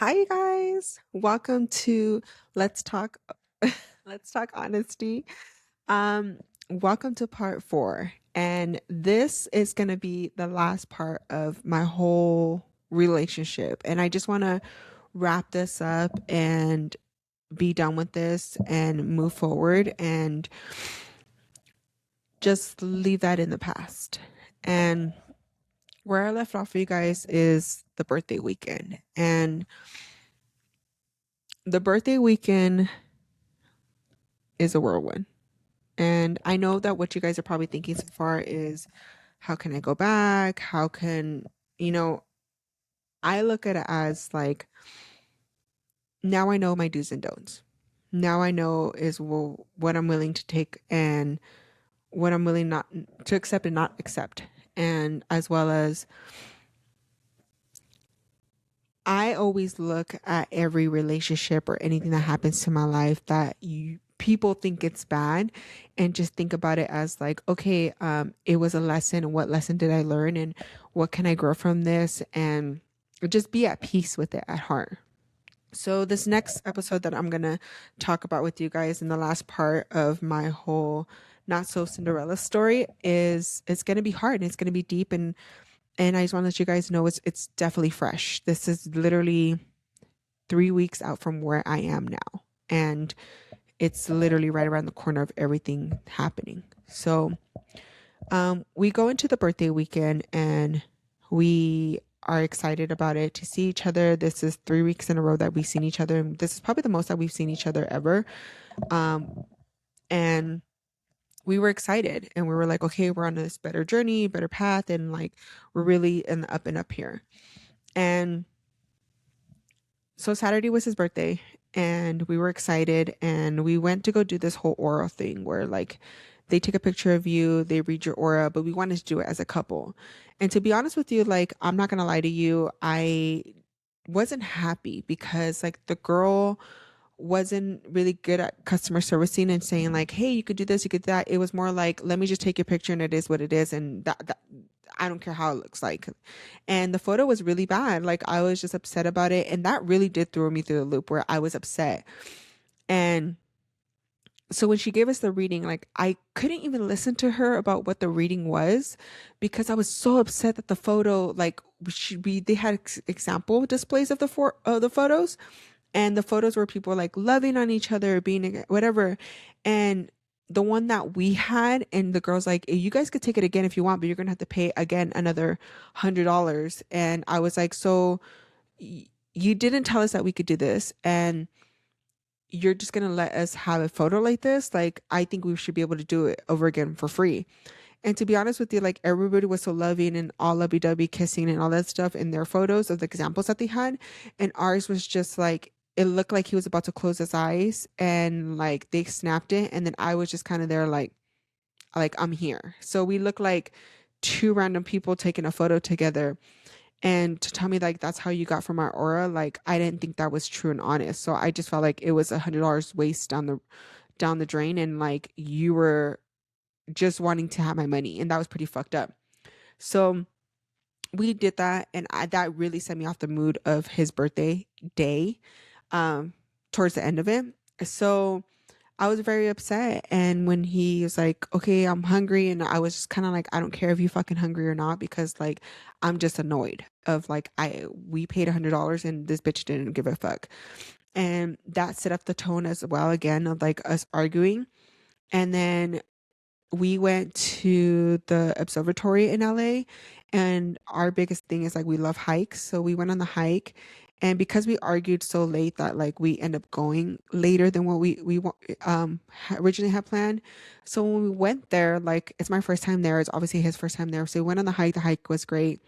Hi, you guys. Welcome to Let's Talk. Let's Talk Honesty. Welcome to part 4, and this is going to be the last part of my whole relationship. And I just want to wrap this up and be done with this and move forward and just leave that in the past. And where I left off for you guys is the birthday weekend. And the birthday weekend is a whirlwind. And I know that what you guys are probably thinking so far is, how can I go back? How can, you know, I look at it as like, now I know my do's and don'ts. Now I know is what I'm willing to take and what I'm willing not to accept and not accept. And as well as I always look at every relationship or anything that happens to my life that people think it's bad, and just think about it as like, okay, it was a lesson, and what lesson did I learn, and what can I grow from this, and just be at peace with it at heart. So this next episode that I'm gonna talk about with you guys in the last part of my whole not so Cinderella story is, it's gonna be hard and it's gonna be deep, and I just want to let you guys know it's definitely fresh. This is literally 3 weeks out from where I am now. And it's literally right around the corner of everything happening. So we go into the birthday weekend and we are excited about it to see each other. This is 3 weeks in a row that we've seen each other. And this is probably the most that we've seen each other ever. And we were excited and we were like, okay, we're on this better journey, better path. And like, we're really in the up and up here. And so Saturday was his birthday and we were excited and we went to go do this whole aura thing where like they take a picture of you, they read your aura, but we wanted to do it as a couple. And to be honest with you, like, I'm not going to lie to you, I wasn't happy because like the girl wasn't really good at customer servicing and saying like, hey, you could do this, you could do that. It was more like, let me just take your picture and it is what it is, and that I don't care how it looks like. And the photo was really bad. Like, I was just upset about it, and that really did throw me through the loop where I was upset. And so when she gave us the reading, like, I couldn't even listen to her about what the reading was because I was so upset that the photo, like, they had example displays of the photos, and the photos were people like loving on each other, being whatever. And the one that we had, and the girl's like, you guys could take it again if you want, but you're gonna have to pay again another $100. And I was like, so you didn't tell us that we could do this, and you're just gonna let us have a photo like this? Like, I think we should be able to do it over again for free. And to be honest with you, like, everybody was so loving and all lovey-dovey kissing and all that stuff in their photos of the examples that they had. And ours was just like, it looked like he was about to close his eyes and like they snapped it. And then I was just kind of there like I'm here. So we look like two random people taking a photo together. And to tell me like that's how you got from our aura, like I didn't think that was true and honest. So I just felt like it was $100 waste down the drain, and like you were just wanting to have my money, and that was pretty fucked up. So we did that, and that really set me off the mood of his birthday day, um, towards the end of it. So I was very upset. And when he was like, okay, I'm hungry, and I was just kind of like, I don't care if you fucking hungry or not, because like I'm just annoyed of like, we paid $100 and this bitch didn't give a fuck. And that set up the tone as well, again, of like us arguing. And then we went to the observatory in LA, and our biggest thing is like we love hikes. So we went on the hike, and because we argued so late that like we end up going later than what originally had planned. So when we went there, like, it's my first time there, it's obviously his first time there. So we went on the hike. The hike was great.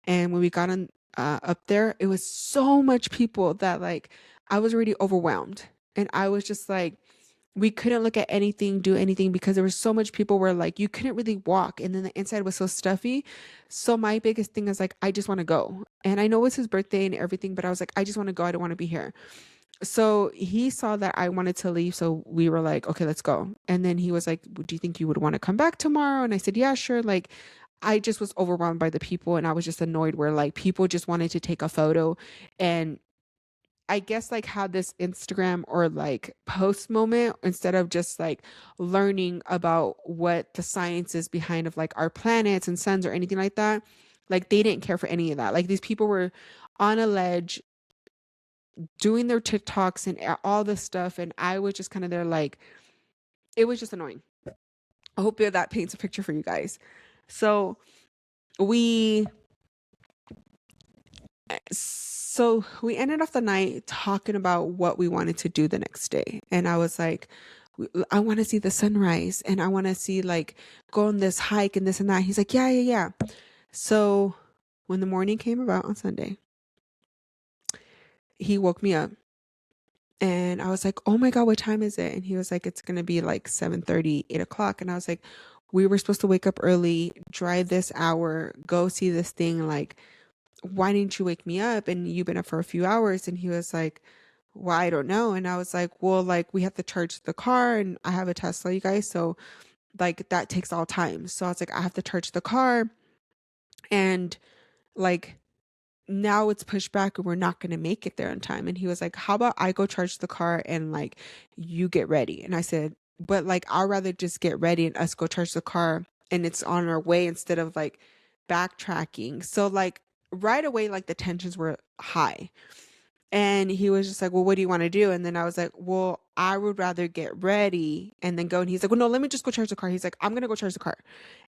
And when we got on up there, it was so much people that like I was already overwhelmed. And I was just like, we couldn't look at anything, do anything, because there was so much people where like you couldn't really walk, and then the inside was so stuffy. So my biggest thing is like, I just want to go. And I know it's his birthday and everything, but I was like, I just want to go. I don't want to be here. So he saw that I wanted to leave. So we were like, okay, let's go. And then he was like, do you think you would want to come back tomorrow? And I said, yeah, sure. Like, I just was overwhelmed by the people, and I was just annoyed where like people just wanted to take a photo, and I guess like have this Instagram or like post moment instead of just like learning about what the science is behind of like our planets and suns or anything like that. Like they didn't care for any of that. Like these people were on a ledge doing their TikToks and all this stuff. And I was just kind of there like, it was just annoying. I hope that paints a picture for you guys. So we we ended off the night talking about what we wanted to do the next day. And I was like, I want to see the sunrise and I want to see like go on this hike and this and that. He's like, yeah, yeah, yeah. So when the morning came about on Sunday, he woke me up and I was like, oh my God, what time is it? And he was like, it's going to be like 7:30, 8 o'clock. And I was like, we were supposed to wake up early, drive this hour, go see this thing. Like, why didn't you wake me up? And you've been up for a few hours. And he was like, well, I don't know. And I was like, well, like we have to charge the car and I have a Tesla, you guys. So like that takes all time. So I was like, I have to charge the car and like now it's pushed back and we're not going to make it there on time. And he was like, how about I go charge the car and like you get ready? And I said, but like I'd rather just get ready and us go charge the car and it's on our way instead of like backtracking. So like right away, like the tensions were high. And he was just like, well, what do you want to do? And then I was like, well, I would rather get ready and then go. And he's like, well, no, let me just go charge the car. He's like, I'm going to go charge the car.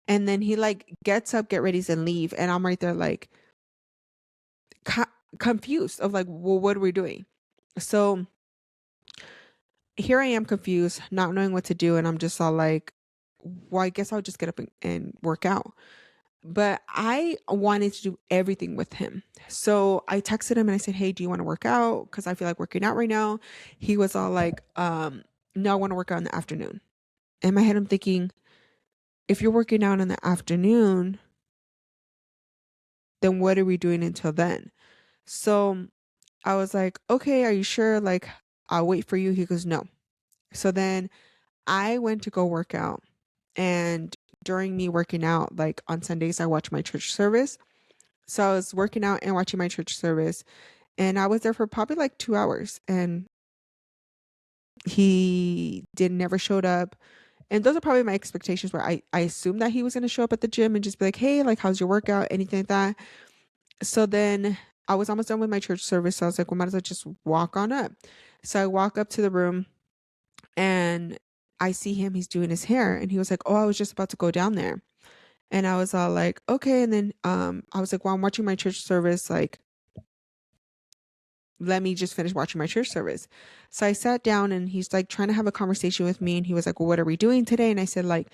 And then he like gets up, get ready and leave. And I'm right there like co- confused of like, well, what are we doing? So here I am confused, not knowing what to do. And I'm just all like, well, I guess I'll just get up and work out. But I wanted to do everything with him. So I texted him and I said, hey, do you want to work out? Because I feel like working out right now. He was all like, no, I want to work out in the afternoon. In my head, I'm thinking, if you're working out in the afternoon, then what are we doing until then? So I was like, okay, are you sure? Like, I'll wait for you. He goes, no. So then I went to go work out. And during me working out, like on Sundays, I watch my church service. So I was working out and watching my church service. And I was there for probably like 2 hours. And he did never showed up. And those are probably my expectations where I assumed that he was going to show up at the gym and just be like, hey, like, how's your workout? Anything like that. So then I was almost done with my church service. So I was like, well, might as well just walk on up. So I walk up to the room and I see him, he's doing his hair. And he was like, oh, I was just about to go down there. And I was all like, okay. And then I was like, well, I'm watching my church service. Like, let me just finish watching my church service. So I sat down and he's like trying to have a conversation with me. And he was like, well, what are we doing today? And I said, like,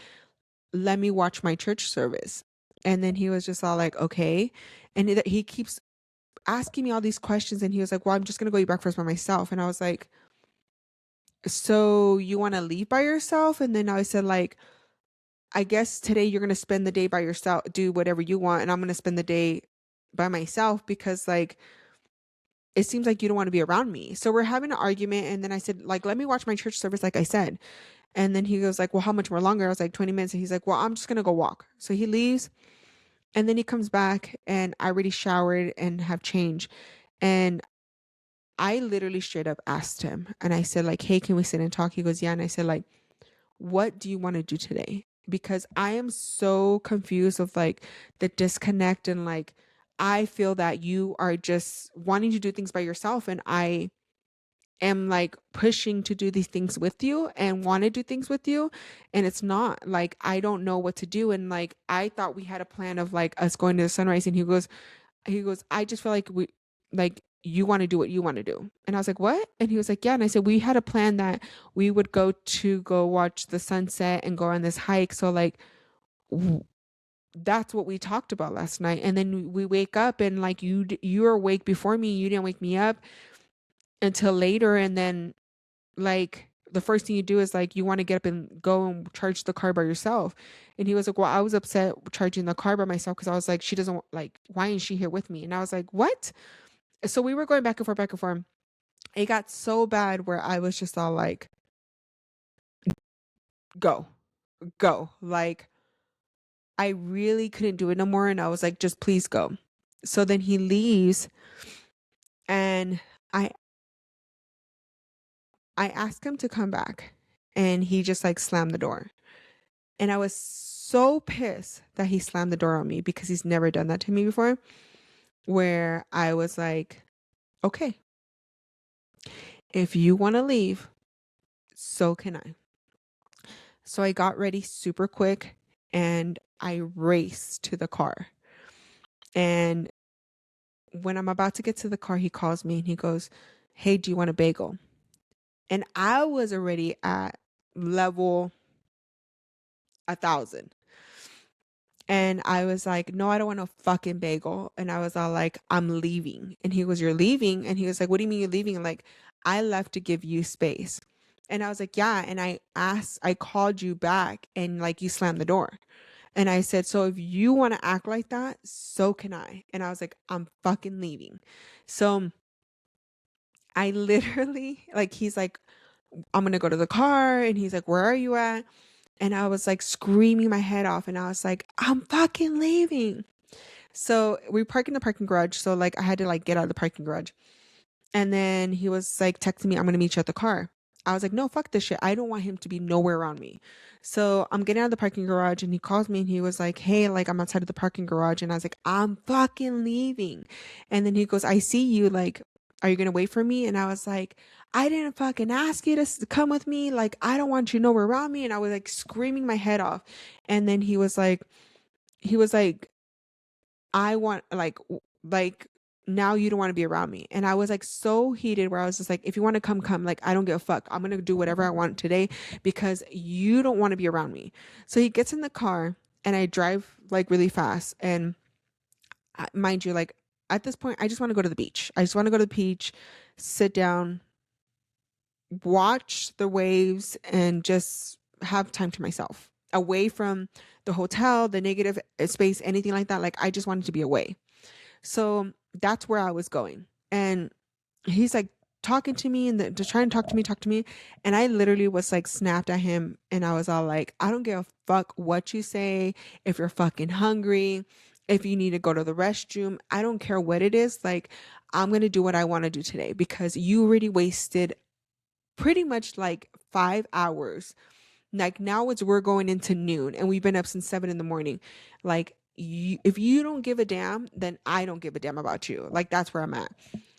let me watch my church service. And then he was just all like, okay. And he keeps asking me all these questions. And he was like, well, I'm just going to go eat breakfast by myself. And I was like, so you want to leave by yourself? And then I said, like, I guess today you're going to spend the day by yourself, do whatever you want. And I'm going to spend the day by myself because like, it seems like you don't want to be around me. So we're having an argument. And then I said, like, let me watch my church service, like I said. And then he goes like, well, how much more longer? I was like, 20 minutes. And he's like, well, I'm just going to go walk. So he leaves and then he comes back and I already showered and have changed. And I literally straight up asked him and I said like, hey, can we sit and talk? He goes, yeah. And I said like, what do you want to do today? Because I am so confused of like the disconnect and like, I feel that you are just wanting to do things by yourself. And I am like pushing to do these things with you and want to do things with you. And it's not like, I don't know what to do. And like, I thought we had a plan of like us going to the sunrise. And he goes, I just feel like like, you want to do what you want to do. And I was like, what? And he was like, yeah. And I said, we had a plan that we would go watch the sunset and go on this hike. So like, that's what we talked about last night. And then we wake up and like you were awake before me. You didn't wake me up until later. And then like the first thing you do is like you want to get up and go and charge the car by yourself. And he was like, well, I was upset charging the car by myself because I was like, she doesn't like, why isn't she here with me? And I was like, what? So we were going back and forth, back and forth. It got so bad where I was just all like, go, go. Like I really couldn't do it no more. And I was like, just please go. So then he leaves and I I asked him to come back and he just like slammed the door. And I was so pissed that he slammed the door on me because he's never done that to me before. Where I was like, okay, if you want to leave, so can I. So I got ready super quick and I raced to the car. And when I'm about to get to the car, he calls me and he goes, hey, do you want a bagel? And I was already at level 1,000. And I was like, no, I don't want no fucking bagel. And I was all like, I'm leaving. And he goes, you're leaving? And he was like, what do you mean you're leaving? And like, I left to give you space. And I was like, yeah. And I called you back and like you slammed the door. And I said, so if you want to act like that, so can I. And I was like, I'm fucking leaving. So I literally, like, he's like, I'm going to go to the car. And he's like, where are you at? And I was like screaming my head off. And I was like, I'm fucking leaving. So we park in the parking garage. So like I had to like get out of the parking garage. And then he was like texting me, I'm going to meet you at the car. I was like, no, fuck this shit. I don't want him to be nowhere around me. So I'm getting out of the parking garage and he calls me and he was like, hey, like I'm outside of the parking garage. And I was like, I'm fucking leaving. And then he goes, I see you. Like, are you going to wait for me? And I was like, I didn't fucking ask you to come with me. Like, I don't want you nowhere around me. And I was like screaming my head off. And then he was like, I want like now you don't want to be around me. And I was like so heated where I was just like, if you want to come, come. Like, I don't give a fuck. I'm gonna do whatever I want today because you don't want to be around me. So he gets in the car and I drive like really fast. And mind you, like at this point, I just want to go to the beach. I just want to go to the beach, sit down, watch the waves, and just have time to myself away from the hotel, the negative space, anything like that. Like, I just wanted to be away. So that's where I was going. And he's like talking to me and just trying to talk to me. And I literally was like snapped at him. And I was all like, I don't give a fuck what you say. If you're fucking hungry, if you need to go to the restroom, I don't care what it is. Like, I'm going to do what I want to do today because you already wasted pretty much like 5 hours. Like now we're going into noon and we've been up since 7 in the morning. Like if you don't give a damn, then I don't give a damn about you. Like that's where I'm at.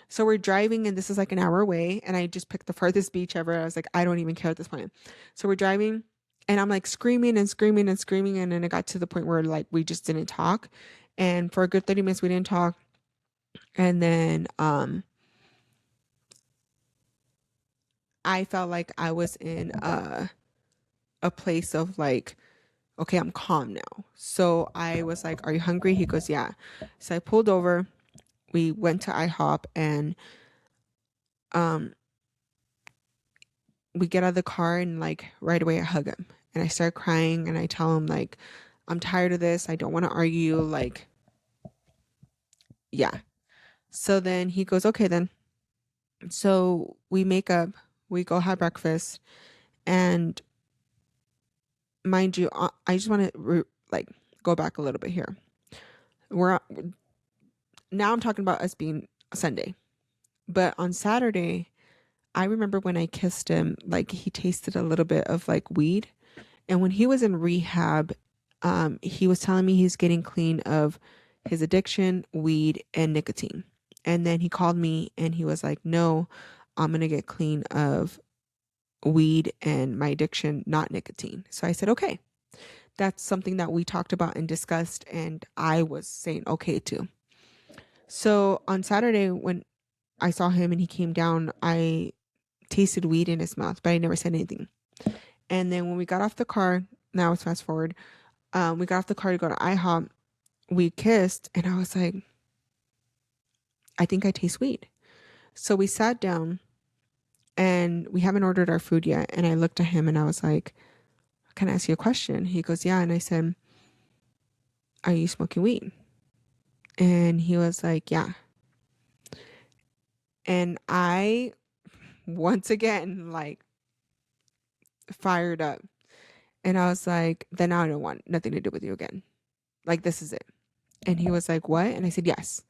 So we're driving and this is like an hour away and I just picked the farthest beach ever. I was like, I don't even care at this point. So we're driving and I'm like screaming and screaming and screaming. And then it got to the point where like we just didn't talk. And for a good 30 minutes we didn't talk. And then I felt like I was in a place of like, okay, I'm calm now. So I was like, are you hungry? He goes, yeah. So I pulled over. We went to IHOP and um we get out of the car and like right away I hug him and I start crying and I tell him like, I'm tired of this. I don't want to argue. Like, yeah. So then he goes, okay then. So we make up, we go have breakfast, and mind you, I just want to like go back a little bit here. We're now I'm talking about us being Sunday, but on Saturday, I remember when I kissed him, like he tasted a little bit of like weed, and when he was in rehab, he was telling me he's getting clean of his addiction, weed, and nicotine. And then he called me and he was like, "No, I'm gonna get clean of weed and my addiction, not nicotine." So I said, "Okay." That's something that we talked about and discussed, and I was saying okay to. So on Saturday, when I saw him and he came down, I tasted weed in his mouth, but I never said anything. And then when we got off the car, now it's fast forward, we got off the car to go to IHOP, we kissed, and I was like, I think I taste weed. So we sat down and we haven't ordered our food yet. And I looked at him and I was like, can I ask you a question? He goes, yeah. And I said, are you smoking weed? And he was like, yeah. And I, once again, like fired up. And I was like, then I don't want nothing to do with you again. Like, this is it. And he was like, what? And I said, yes,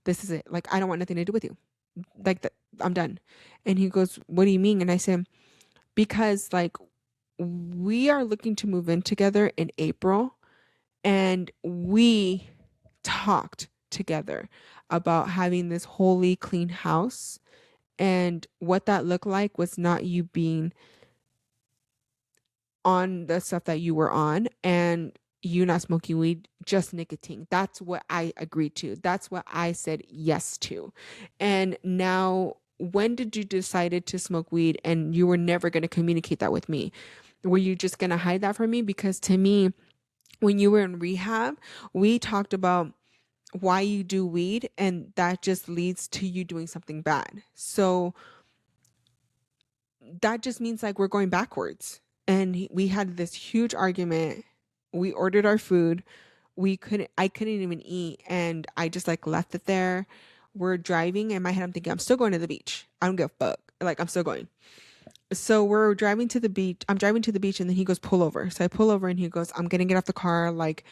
this is it. Like, I don't want nothing to do with you. Like, I'm done. And he goes, what do you mean? And I said, because like we are looking to move in together in April, and we talked together about having this wholly clean house. And what that looked like was not you being on the stuff that you were on, and you not smoking weed, just nicotine. That's what I agreed to. That's what I said yes to. And now, when did you decided to smoke weed and you were never going to communicate that with me? Were you just going to hide that from me? Because to me, when you were in rehab, we talked about why you do weed, and that just leads to you doing something bad. So that just means like we're going backwards. And we had this huge argument. We ordered our food. I couldn't even eat. And I just like left it there. We're driving. In my head, I'm thinking, I'm still going to the beach. I don't give a fuck. Like, I'm still going. So we're driving to the beach. I'm driving to the beach. And then he goes, pull over. So I pull over and he goes, I'm going to get off the car. Like,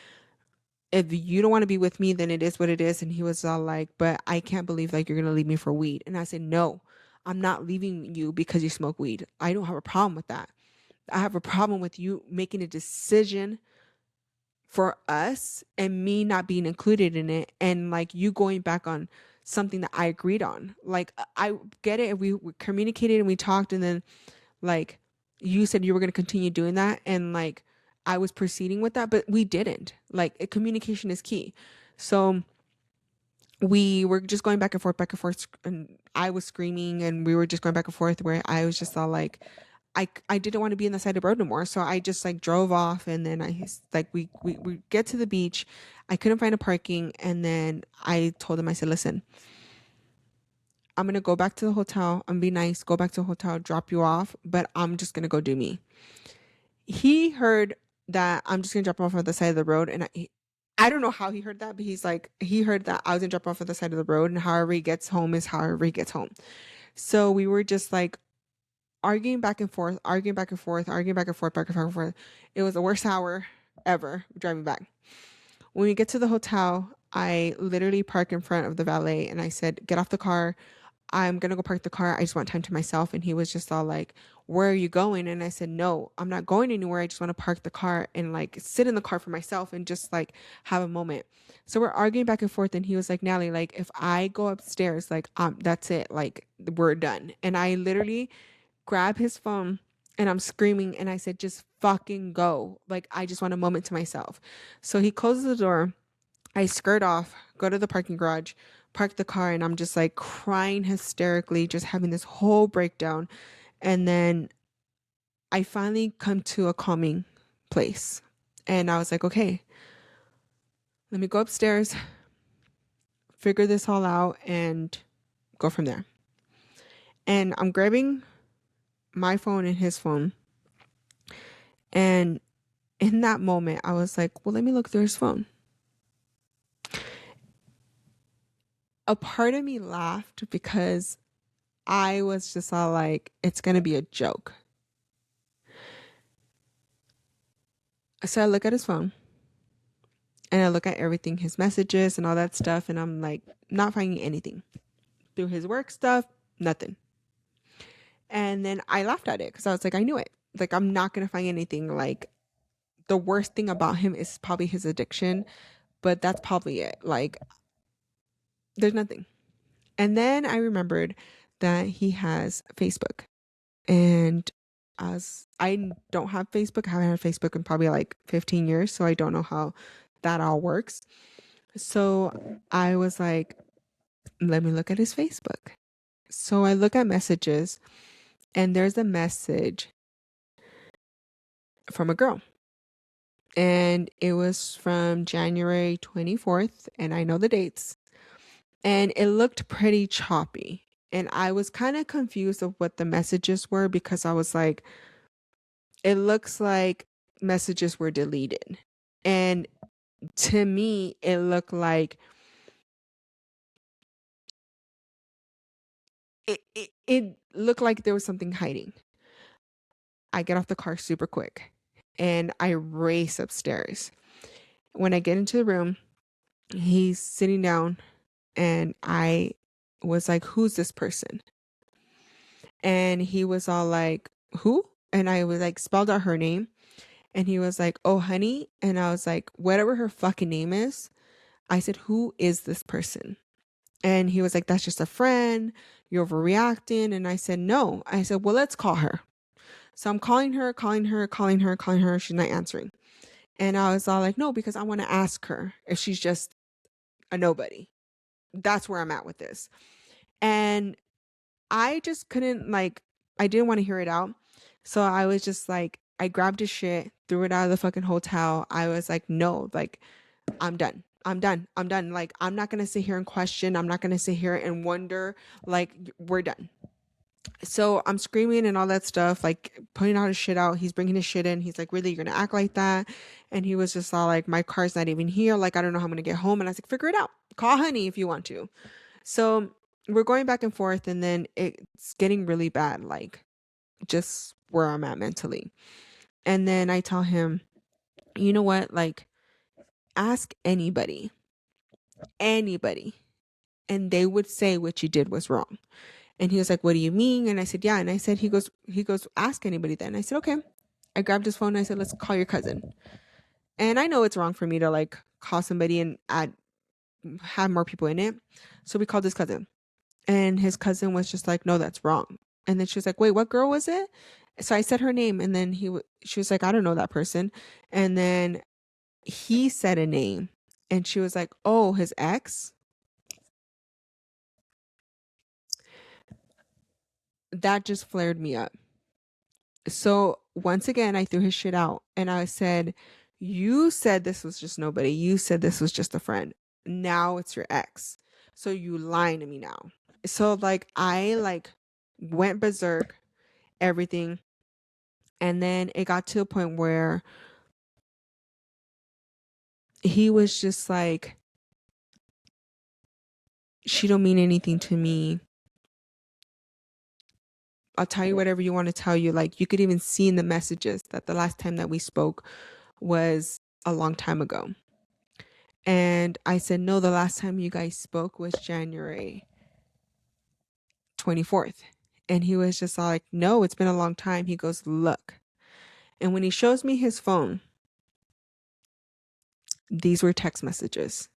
if you don't want to be with me, then it is what it is. And he was all like, but I can't believe like you're going to leave me for weed. And I said, no, I'm not leaving you because you smoke weed. I don't have a problem with that. I have a problem with you making a decision for us and me not being included in it, and like you going back on something that I agreed on. Like, I get it. We communicated and we talked, and then like you said you were going to continue doing that, and like I was proceeding with that, but we didn't. Like, communication is key. So we were just going back and forth, and I was screaming, and we were just going back and forth, where I was just all like, I didn't want to be on the side of the road no more. So I just like drove off, and then I like we get to the beach. I couldn't find a parking, and then I told him, I said, listen, I'm gonna go back to the hotel. I'm be nice, go back to the hotel, drop you off, but I'm just gonna go do me. He heard that I'm just gonna drop off on the side of the road, and I don't know how he heard that, but he heard that I was gonna drop off on the side of the road, and however he gets home is however he gets home. So we were just like arguing back and forth, arguing back and forth, arguing back and forth, back and forth, back and forth. It was the worst hour ever driving back. When we get to the hotel, I literally park in front of the valet, and I said, get off the car. I'm going to go park the car. I just want time to myself. And he was just all like, where are you going? And I said, no, I'm not going anywhere. I just want to park the car and like sit in the car for myself and just like have a moment. So we're arguing back and forth. And he was like, Natalie, like if I go upstairs, like, that's it. Like we're done. And I literally grab his phone and I'm screaming, and I said, just fucking go. Like, I just want a moment to myself. So he closes the door. I skirt off, go to the parking garage, park the car, and I'm just like crying hysterically, just having this whole breakdown. And then I finally come to a calming place. And I was like, okay, let me go upstairs, figure this all out, and go from there. And I'm grabbing my phone and his phone. And in that moment, I was like, well, let me look through his phone. A part of me laughed because I was just all like, it's going to be a joke. So I look at his phone and I look at everything, his messages and all that stuff. And I'm like, not finding anything through his work stuff, nothing. And then I laughed at it because I was like, I knew it. Like, I'm not going to find anything. Like, the worst thing about him is probably his addiction, but that's probably it. Like, there's nothing. And then I remembered that he has Facebook. And as I don't have Facebook, I haven't had Facebook in probably like 15 years. So I don't know how that all works. So I was like, let me look at his Facebook. So I look at messages, and there's a message from a girl. And it was from January 24th. And I know the dates. And it looked pretty choppy. And I was kind of confused of what the messages were, because I was like, it looks like messages were deleted. And to me, it looked like it looked like there was something hiding. I get off the car super quick and I race upstairs. When I get into the room, he's sitting down, and I was like, who's this person? And he was all like, who? And I was like, spelled out her name. And he was like, oh, honey. And I was like, whatever her fucking name is. I said, who is this person? And he was like, that's just a friend. You're overreacting. And I said, no. I said, well, let's call her. So I'm calling her, calling her, calling her, calling her. She's not answering. And I was all like, no, because I want to ask her if she's just a nobody. That's where I'm at with this. And I just couldn't, like, I didn't want to hear it out. So I was just like, I grabbed his shit, threw it out of the fucking hotel. I was like, no, like, I'm done. I'm done. I'm done. Like, I'm not going to sit here and question. I'm not going to sit here and wonder. Like, we're done. So I'm screaming and all that stuff, like putting all his shit out. He's bringing his shit in. He's like, really, you're going to act like that? And he was just all like, my car's not even here. Like, I don't know how I'm going to get home. And I was like, figure it out. Call honey if you want to. So we're going back and forth. And then it's getting really bad, like just where I'm at mentally. And then I tell him, you know what? Like, ask anybody, anybody, and they would say what you did was wrong. And he was like, what do you mean? And I said, yeah. And I said, he goes, ask anybody then. I said, okay. I grabbed his phone and I said, let's call your cousin. And I know it's wrong for me to like call somebody and have more people in it. So we called his cousin. And his cousin was just like, no, that's wrong. And then she was like, wait, what girl was it? So I said her name. And then she was like, I don't know that person. And then he said a name. And she was like, oh, his ex? That just flared me up. So once again, I threw his shit out and I said, you said this was just nobody. You said this was just a friend. Now it's your ex. So you lying to me now. So like I like went berserk, everything. And then it got to a point where he was just like, she don't mean anything to me. I'll tell you whatever you want to tell you. Like you could even see in the messages that the last time that we spoke was a long time ago. And I said, no, the last time you guys spoke was January 24th. And he was just all like, no, it's been a long time. He goes, look. And when he shows me his phone, these were text messages.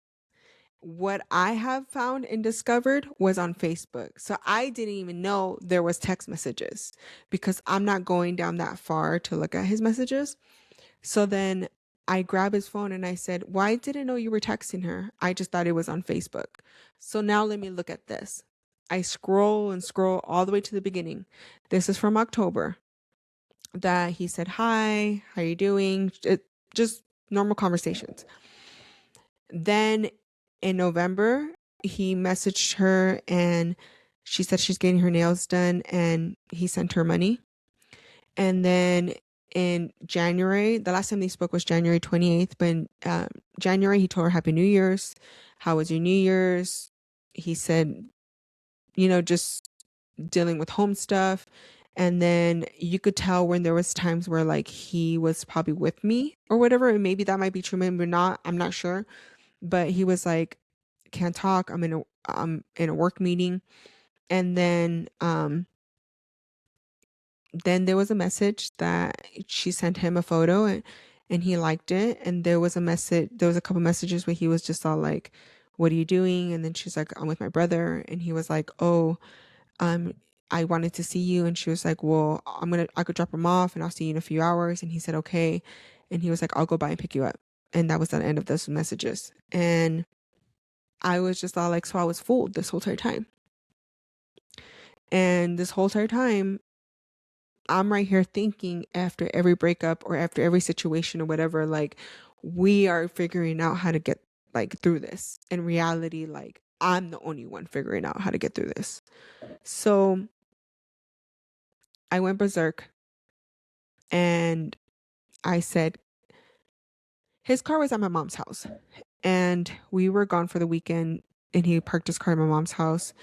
What I have found and discovered was on Facebook. So I didn't even know there was text messages because I'm not going down that far to look at his messages. So then I grabbed his phone and I said, well, I didn't know you were texting her. I just thought it was on Facebook. So now let me look at this. I scroll and scroll all the way to the beginning. This is from October that he said, hi, how you doing? Just normal conversations. Then in November, he messaged her and she said she's getting her nails done and he sent her money. And then in January, the last time they spoke was January 28th, but in January, he told her Happy New Year's. How was your New Year's? He said, just dealing with home stuff. And then you could tell when there was times where like he was probably with me or whatever. And maybe that might be true, maybe not. I'm not sure. But he was like, can't talk. I'm in a work meeting. And then there was a message that she sent him a photo and he liked it. And there was a couple messages where he was just all like, what are you doing? And then she's like, I'm with my brother. And he was like, oh, um, I wanted to see you. And she was like, well, I could drop him off and I'll see you in a few hours. And he said, okay. And he was like, I'll go by and pick you up. And that was the end of those messages. And I was just all like, so I was fooled this whole entire time. And this whole entire time, I'm right here thinking after every breakup or after every situation or whatever, like we are figuring out how to get like through this. In reality, like I'm the only one figuring out how to get through this. So I went berserk and I said, his car was at my mom's house and we were gone for the weekend and he parked his car at my mom's house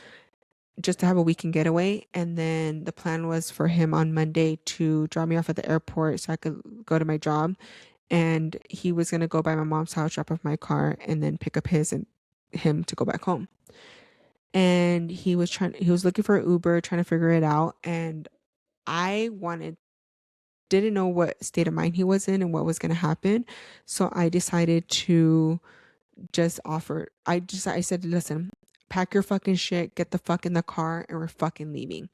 just to have a weekend getaway. And then the plan was for him on Monday to drop me off at the airport so I could go to my job. And he was going to go by my mom's house, drop off my car, and then pick up his and him to go back home. and he was looking for an Uber, trying to figure it out. And I didn't know what state of mind he was in and what was going to happen. So I decided to I said, listen, pack your fucking shit, get the fuck in the car, and we're fucking leaving.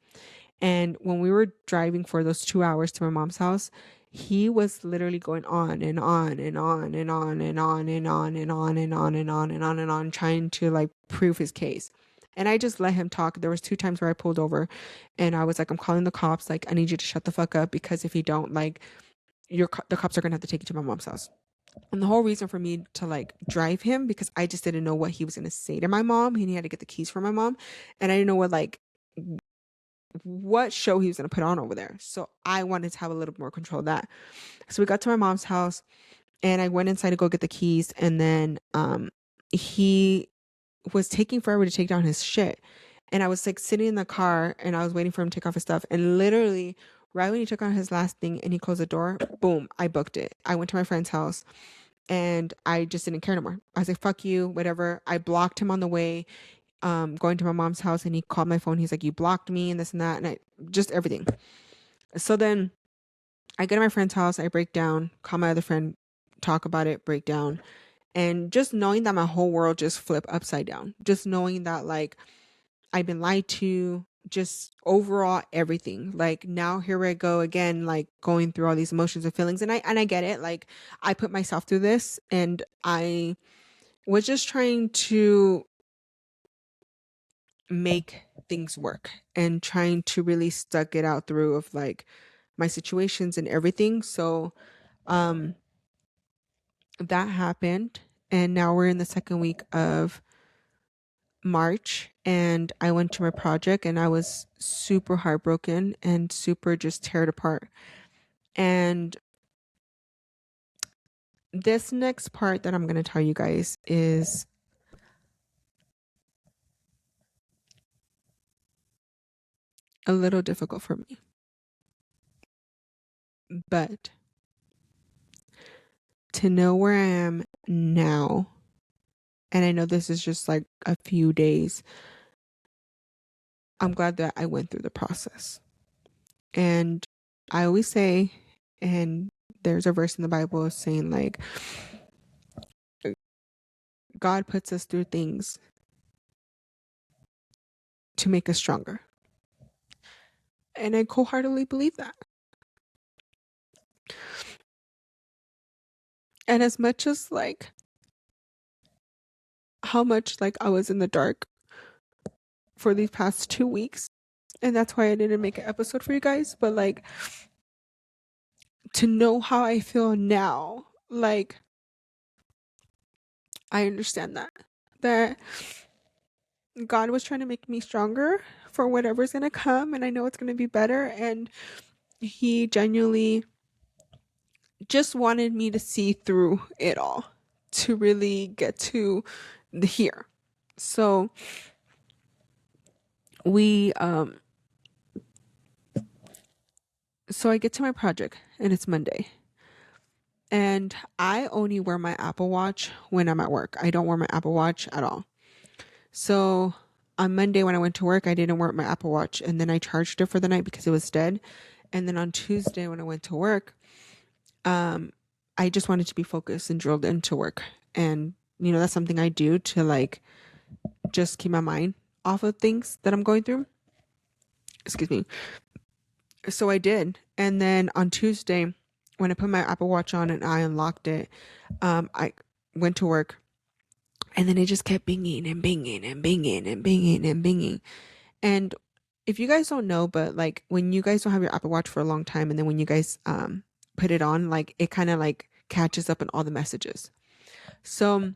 And when we were driving for those 2 hours to my mom's house, he was literally going on and on and on and on and on and on and on and on and on and on and on, trying to like prove his case. And I just let him talk. There was 2 times where I pulled over and I was like, I'm calling the cops. Like, I need you to shut the fuck up, because if you don't, like, the cops are gonna have to take you to my mom's house. And the whole reason for me to like drive him, because I just didn't know what he was gonna say to my mom. He had to get the keys from my mom, and I didn't know what show he was gonna put on over there. So I wanted to have a little more control of that. So we got to my mom's house, and I went inside to go get the keys, and then he was taking forever to take down his shit. And I was like sitting in the car and I was waiting for him to take off his stuff. And literally, right when he took on his last thing and he closed the door, boom, I booked it. I went to my friend's house and I just didn't care no more. I was like, fuck you, whatever. I blocked him on the way, going to my mom's house, and he called my phone. He's like, you blocked me and this and that. And I just everything. So then I get to my friend's house, I break down, call my other friend, talk about it, break down. And just knowing that my whole world just flipped upside down. Just knowing that like I've been lied to, just overall everything. Like now here I go again, like going through all these emotions and feelings. And I get it. Like I put myself through this, and I was just trying to make things work and trying to really stuck it out through of like my situations and everything. So um that happened, and now we're in the second week of March, and I went to my project and I was super heartbroken and super just teared apart. And this next part that I'm going to tell you guys is a little difficult for me. But to know where I am now, and I know this is just like a few days, I'm glad that I went through the process. And I always say, and there's a verse in the Bible saying like, God puts us through things to make us stronger. And I wholeheartedly believe that. And as much as like how much like I was in the dark for these past 2 weeks, and that's why I didn't make an episode for you guys, but like to know how I feel now, like I understand that God was trying to make me stronger for whatever's gonna come, and I know it's gonna be better. And he genuinely just wanted me to see through it all to really get to the here. So we so I get to my project and it's Monday. And I only wear my Apple Watch when I'm at work. I don't wear my Apple Watch at all. So on Monday when I went to work, I didn't wear my Apple Watch, and then I charged it for the night because it was dead. And then on Tuesday when I went to work, I just wanted to be focused and drilled into work. And that's something I do to like just keep my mind off of things that I'm going through. Excuse me. So I did. And then on Tuesday, when I put my Apple Watch on and I unlocked it, I went to work, and then it just kept binging and binging and binging and binging and binging. And if you guys don't know, but like when you guys don't have your Apple Watch for a long time, and then when you guys put it on, like it kind of like catches up in all the messages. So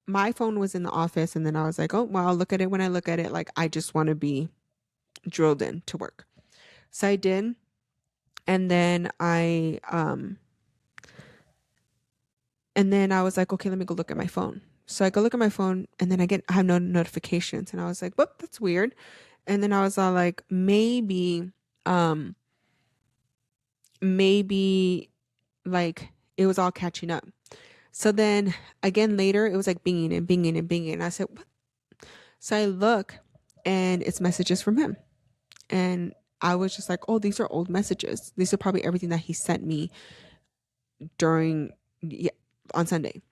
my phone was in the office, and then I was like, oh, well, I'll look at it when I look at it. Like I just want to be drilled in to work. So I did. And then I was like, okay, let me go look at my phone. So I go look at my phone, and then I have no notifications, and I was like, whoop, that's weird. And then I was all like, maybe like it was all catching up. So then again later, it was like binging and binging and binging. And I said, what? So I look, and it's messages from him. And I was just like, oh, these are old messages. These are probably everything that he sent me during, yeah, on Sunday.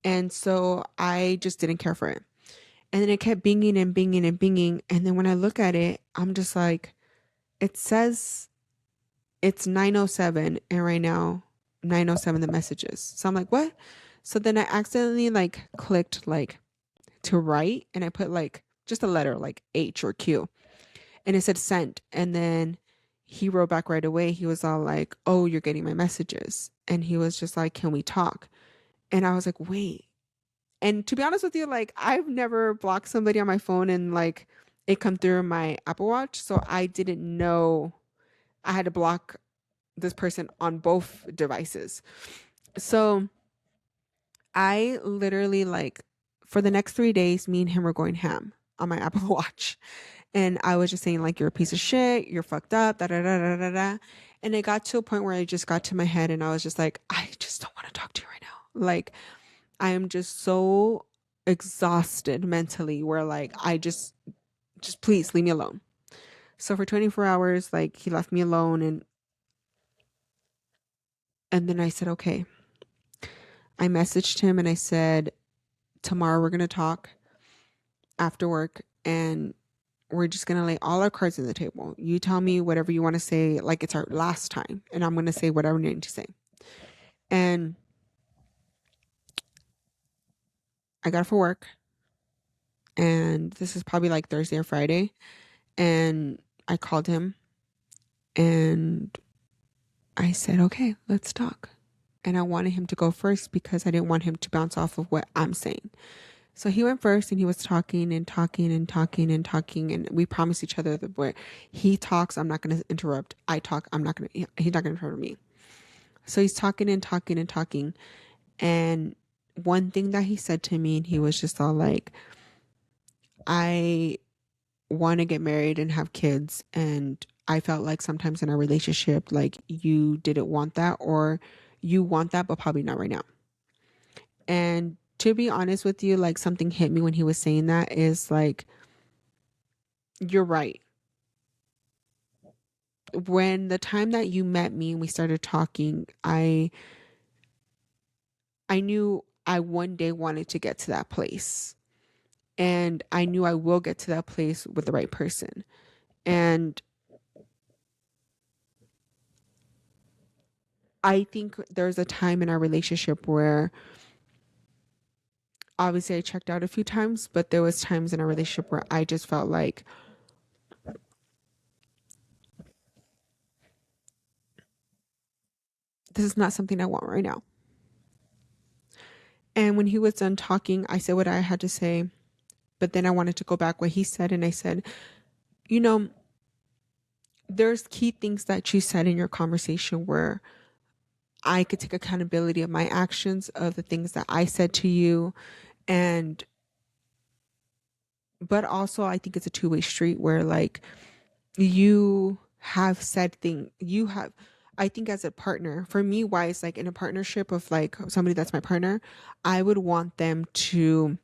And so I just didn't care for it. And then it kept binging and binging and binging. And then when I look at it, I'm just like, it says it's 9:07, and right now 9:07 the messages. So I'm like, what? So then I accidentally like clicked like to write, and I put like just a letter like H or Q, and it said sent. And then he wrote back right away. He was all like, oh, you're getting my messages. And he was just like, can we talk? And I was like, wait. And to be honest with you, like I've never blocked somebody on my phone and like it come through my Apple Watch. So I didn't know I had to block this person on both devices. So I literally like for the next 3 days, me and him were going ham on my Apple Watch. And I was just saying, like, you're a piece of shit, you're fucked up, da da da da da da. And it got to a point where I just got to my head and I was just like, I just don't want to talk to you right now. Like, I am just so exhausted mentally where like just please leave me alone. So for 24 hours, like he left me alone, and then I said, okay. I messaged him and I said, tomorrow we're gonna talk after work, and we're just gonna lay all our cards on the table. You tell me whatever you want to say, like it's our last time, and I'm gonna say whatever I need to say. And I got off for work, and this is probably like Thursday or Friday, and I called him and I said, okay, let's talk. And I wanted him to go first because I didn't want him to bounce off of what I'm saying. So he went first and he was talking and talking and talking and talking. And we promised each other that where he talks, I'm not going to interrupt. I talk, he's not going to interrupt me. So he's talking and talking and talking. And one thing that he said to me, and he was just all like, I want to get married and have kids. And I felt like sometimes in our relationship, like you didn't want that, or you want that, but probably not right now. And to be honest with you, like something hit me when he was saying that is like, you're right. When the time that you met me and we started talking, I knew I one day wanted to get to that place. And I knew I will get to that place with the right person. And I think there's a time in our relationship where obviously I checked out a few times, but there was times in our relationship where I just felt like this is not something I want right now. And when he was done talking, I said what I had to say, but then I wanted to go back what he said, and I said, you know, there's key things that you said in your conversation where I could take accountability of my actions, of the things that I said to you, and but also I think it's a two-way street where like you have said thing you have I think as a partner, for me, why it's like in a partnership of like somebody that's my partner, I would want them to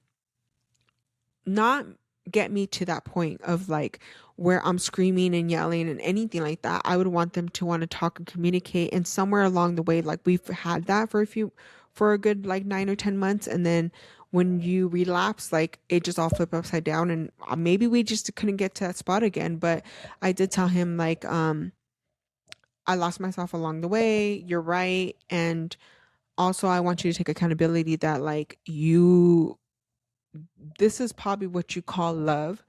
not get me to that point of like where I'm screaming and yelling and anything like that. I would want them to want to talk and communicate. And somewhere along the way, like we've had that for a good like 9 or 10 months. And then when you relapse, like it just all flipped upside down. And maybe we just couldn't get to that spot again. But I did tell him, like, I lost myself along the way. You're right. And also, I want you to take accountability that, like, this is probably what you call love,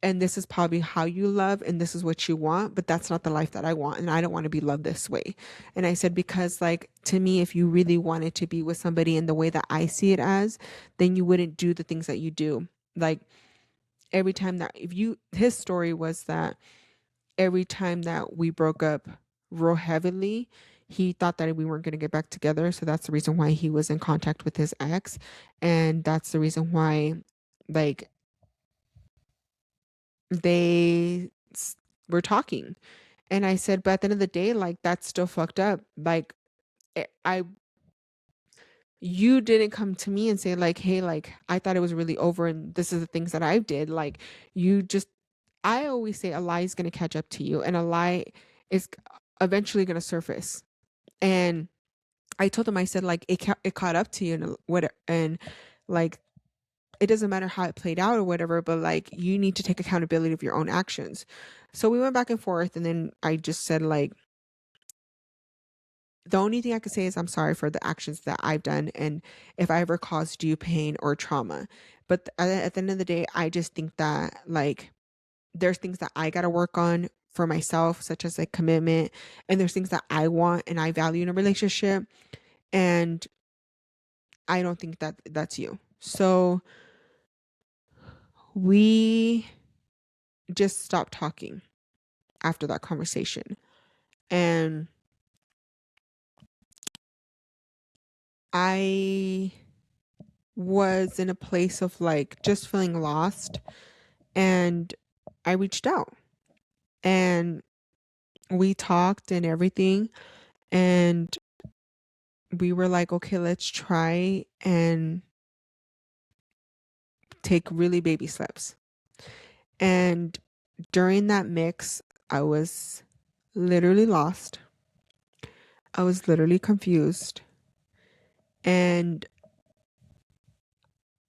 and this is probably how you love, and this is what you want, but that's not the life that I want, and I don't want to be loved this way. And I said, because like to me, if you really wanted to be with somebody in the way that I see it as, then you wouldn't do the things that you do. Like every time that if you his story was that every time that we broke up real heavily, he thought that we weren't going to get back together, so that's the reason why he was in contact with his ex, and that's the reason why like they were talking. And I said, but at the end of the day, like that's still fucked up. Like I you didn't come to me and say like, hey, like I thought it was really over and this is the things that I did. Like you just, I always say a lie is going to catch up to you and a lie is eventually going to surface. And I told him, I said like it caught up to you and what, and like it doesn't matter how it played out or whatever, but like you need to take accountability of your own actions. So we went back and forth, and then I just said like, the only thing I could say is I'm sorry for the actions that I've done and if I ever caused you pain or trauma. But at the end of the day, I just think that like there's things that I got to work on for myself, such as like commitment, and there's things that I want and I value in a relationship. And I don't think that that's you. So we just stopped talking after that conversation. And I was in a place of like just feeling lost. And I reached out and we talked and everything. And we were like, okay, let's try and take really baby steps. And during that mix, I was literally lost. I was literally confused. And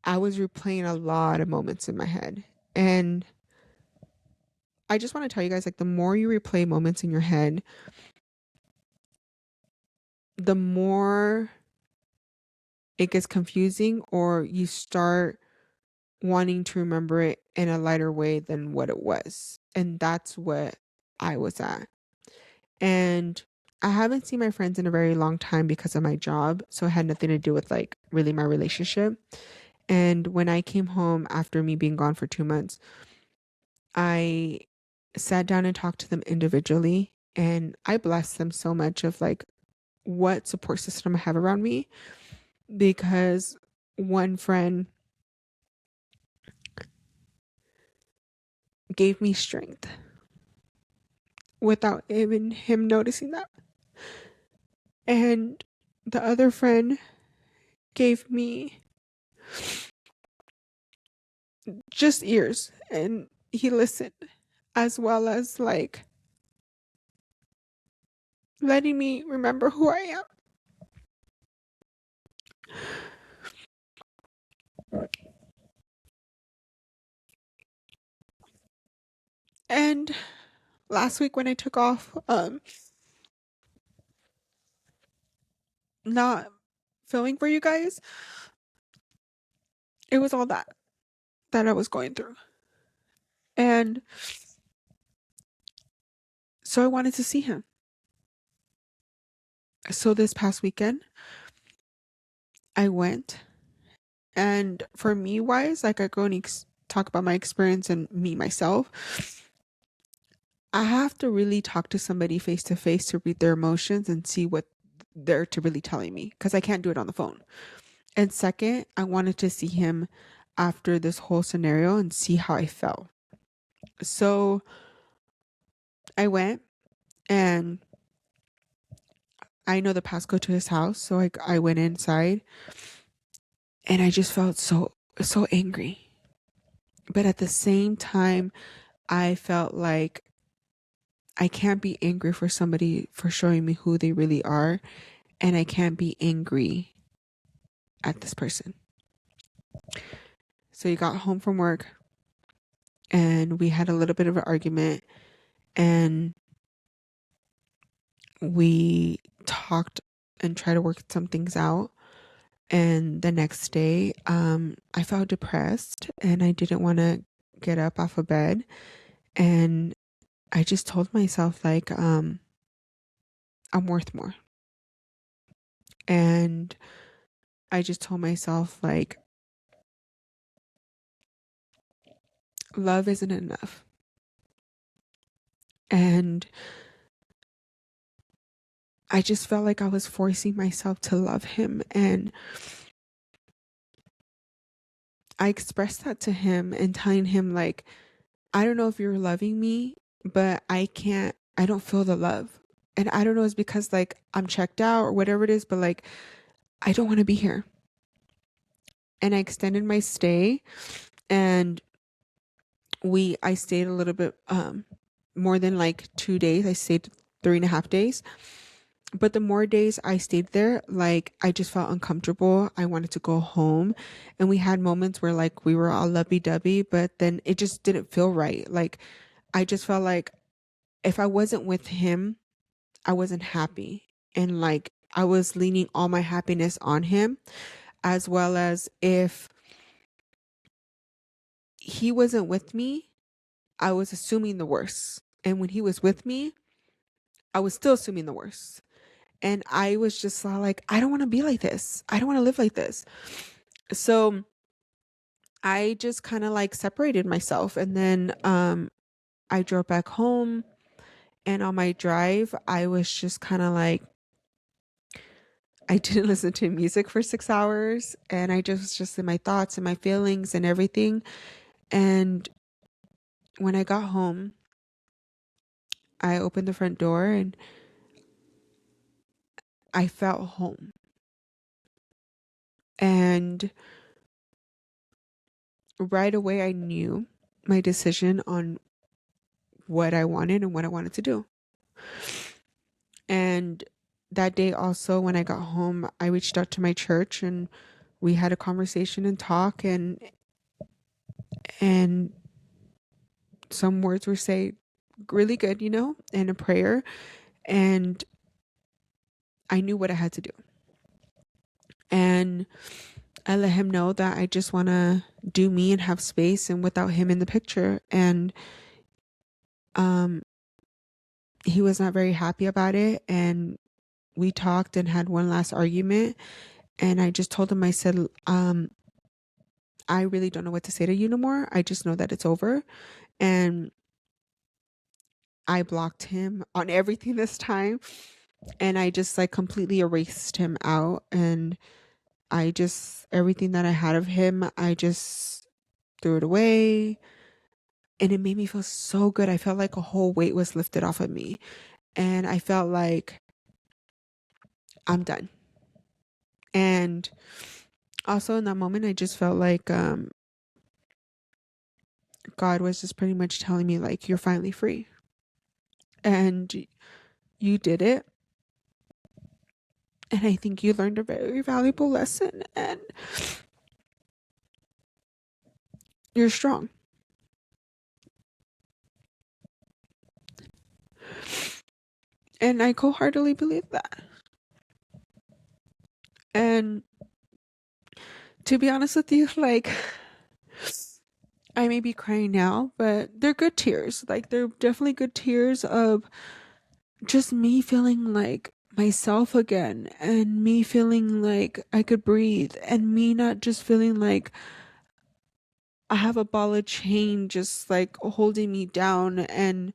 I was replaying a lot of moments in my head. And I just want to tell you guys like, the more you replay moments in your head, the more it gets confusing, or you start wanting to remember it in a lighter way than what it was. And that's what I was at. And I haven't seen my friends in a very long time because of my job. So it had nothing to do with like really my relationship. And when I came home after me being gone for 2 months, I sat down and talked to them individually. And I blessed them so much of like what support system I have around me, because one friend gave me strength without even him noticing that. And the other friend gave me just ears and he listened, as well as like letting me remember who I am. And last week when I took off, not filming for you guys, it was all that I was going through. And so I wanted to see him. So this past weekend, I went. And for me wise, like I go and talk about my experience and me myself, I have to really talk to somebody face to face to read their emotions and see what they're to really telling me, because I can't do it on the phone. And second, I wanted to see him after this whole scenario and see how I felt. So I went, and I know the passcode to his house. So I went inside and I just felt so angry. But at the same time, I felt like I can't be angry for somebody for showing me who they really are. And I can't be angry at this person. So he got home from work and we had a little bit of an argument, and we talked and tried to work some things out. And the next day, I felt depressed and I didn't want to get up off of bed. And I just told myself like, I'm worth more. And I just told myself like, love isn't enough. And I just felt like I was forcing myself to love him. And I expressed that to him and telling him like, I don't know if you're loving me, but I don't feel the love. And I don't know, it's because like I'm checked out or whatever it is, but like I don't want to be here. And I extended my stay, and I stayed a little bit more than like 2 days. I stayed 3.5 days. But the more days I stayed there, like I just felt uncomfortable. I wanted to go home. And we had moments where like we were all lovey dovey, but then it just didn't feel right. Like I just felt like if I wasn't with him, I wasn't happy. And like I was leaning all my happiness on him, as well as if he wasn't with me, I was assuming the worst. And when he was with me, I was still assuming the worst. And I was just like, I don't want to be like this. I don't want to live like this. So I just kind of like separated myself. And then I drove back home. And on my drive, I was just kind of like, I didn't listen to music for 6 hours. And I just was just in my thoughts and my feelings and everything. And when I got home, I opened the front door and I felt home. And right away, I knew my decision on what I wanted and what I wanted to do. And that day also, when I got home, I reached out to my church and we had a conversation and talk, and some words were said really good, and a prayer. And I knew what I had to do. And I let him know that I just want to do me and have space and without him in the picture. And um he was not very happy about it, and we talked and had one last argument. And I just told him, I said, I really don't know what to say to you no more. I just know that it's over. And I blocked him on everything this time. And I just like completely erased him out. And everything that I had of him, I just threw it away. And it made me feel so good. I felt like a whole weight was lifted off of me. And I felt like I'm done. And also in that moment, I just felt like God was just pretty much telling me, like, you're finally free. And you did it. And I think you learned a very valuable lesson, and you're strong. And I wholeheartedly believe that. And to be honest with you, like, I may be crying now, but they're good tears. Like, they're definitely good tears of just me feeling like myself again, and me feeling like I could breathe, and me not just feeling like I have a ball of chain just like holding me down. And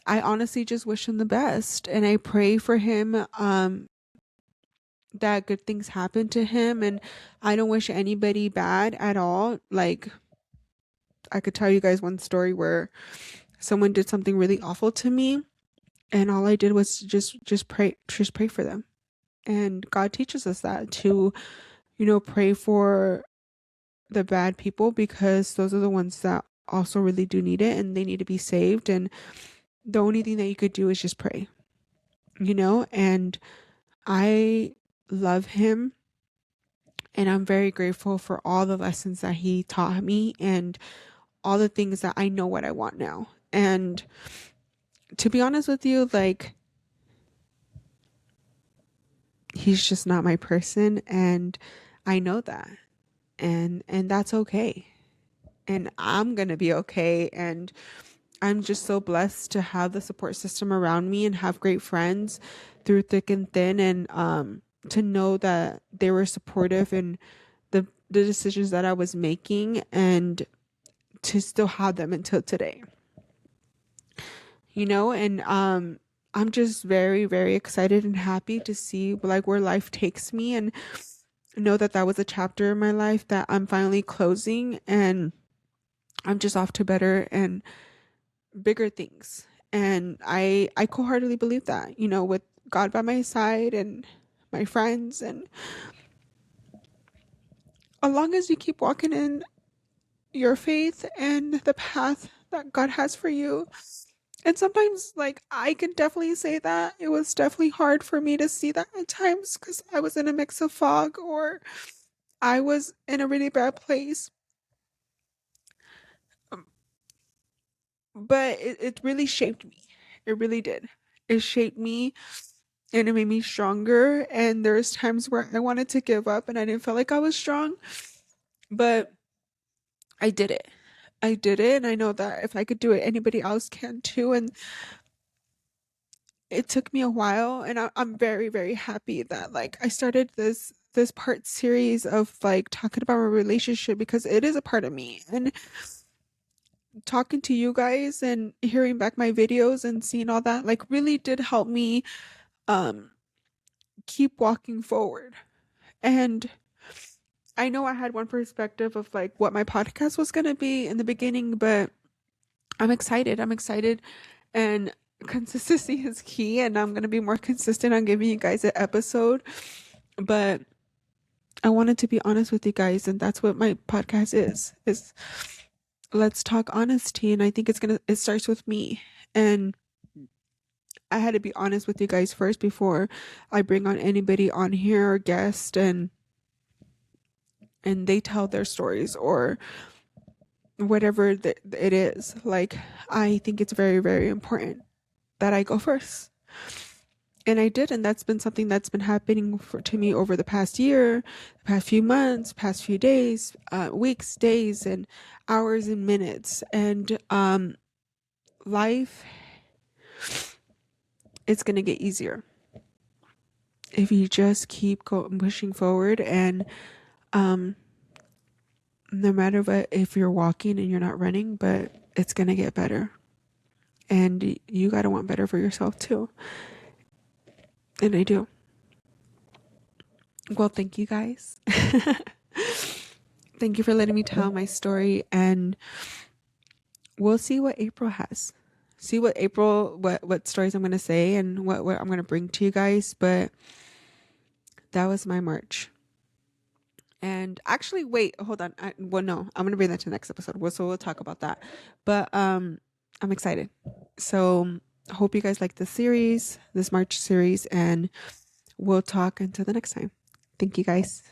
I honestly just wish him the best, and I pray for him that good things happen to him. And I don't wish anybody bad at all. Like, I could tell you guys one story where someone did something really awful to me, and all I did was just pray for them. And God teaches us that to, pray for the bad people, because those are the ones that also really do need it, and they need to be saved. And the only thing that you could do is just pray, and I love him, and I'm very grateful for all the lessons that he taught me, and all the things that I know what I want now. And to be honest with you, like, he's just not my person, and I know that. And that's okay. And I'm going to be okay. And I'm just so blessed to have the support system around me and have great friends through thick and thin, and to know that they were supportive in the decisions that I was making, and to still have them until today. And I'm just very, very excited and happy to see like where life takes me, and know that that was a chapter in my life that I'm finally closing, and I'm just off to better and bigger things. And I wholeheartedly believe that, with God by my side and my friends, and as long as you keep walking in your faith and the path that God has for you. And sometimes, like, I can definitely say that it was definitely hard for me to see that at times because I was in a mix of fog or I was in a really bad place. Um, But it really shaped me. It really did. It shaped me and it made me stronger. And there's times where I wanted to give up and I didn't feel like I was strong, but I did it. I did it. And I know that if I could do it, anybody else can too. And it took me a while. And I'm very, very happy that like I started this part series of like talking about my relationship because it is a part of me. And talking to you guys and hearing back my videos and seeing all that like really did help me um keep walking forward. And I know I had one perspective of like what my podcast was going to be in the beginning, but I'm excited. I'm excited and consistency is key and I'm going to be more consistent on giving you guys an episode. But I wanted to be honest with you guys and that's what my podcast is let's talk honesty and I think it starts with me. And I had to be honest with you guys first before I bring on anybody on here or guest and they tell their stories or whatever it is. Like I think it's very, very important that I go first. And I did, and that's been something that's been happening to me over the past year, the past few months, past few days, weeks, days, and hours and minutes. And life, it's gonna get easier if you just keep pushing forward and um no matter what, if you're walking and you're not running, but it's gonna get better. And you gotta want better for yourself too. And I do. Well, thank you guys. Thank you for letting me tell my story and we'll see what April has. See what April what stories I'm gonna say and what I'm gonna bring to you guys. But that was my March. And actually, wait, hold on. Well, no, I'm gonna bring that to the next episode. So we'll talk about that. But I'm excited. So I hope you guys like this series, this March series, and we'll talk until the next time. Thank you guys.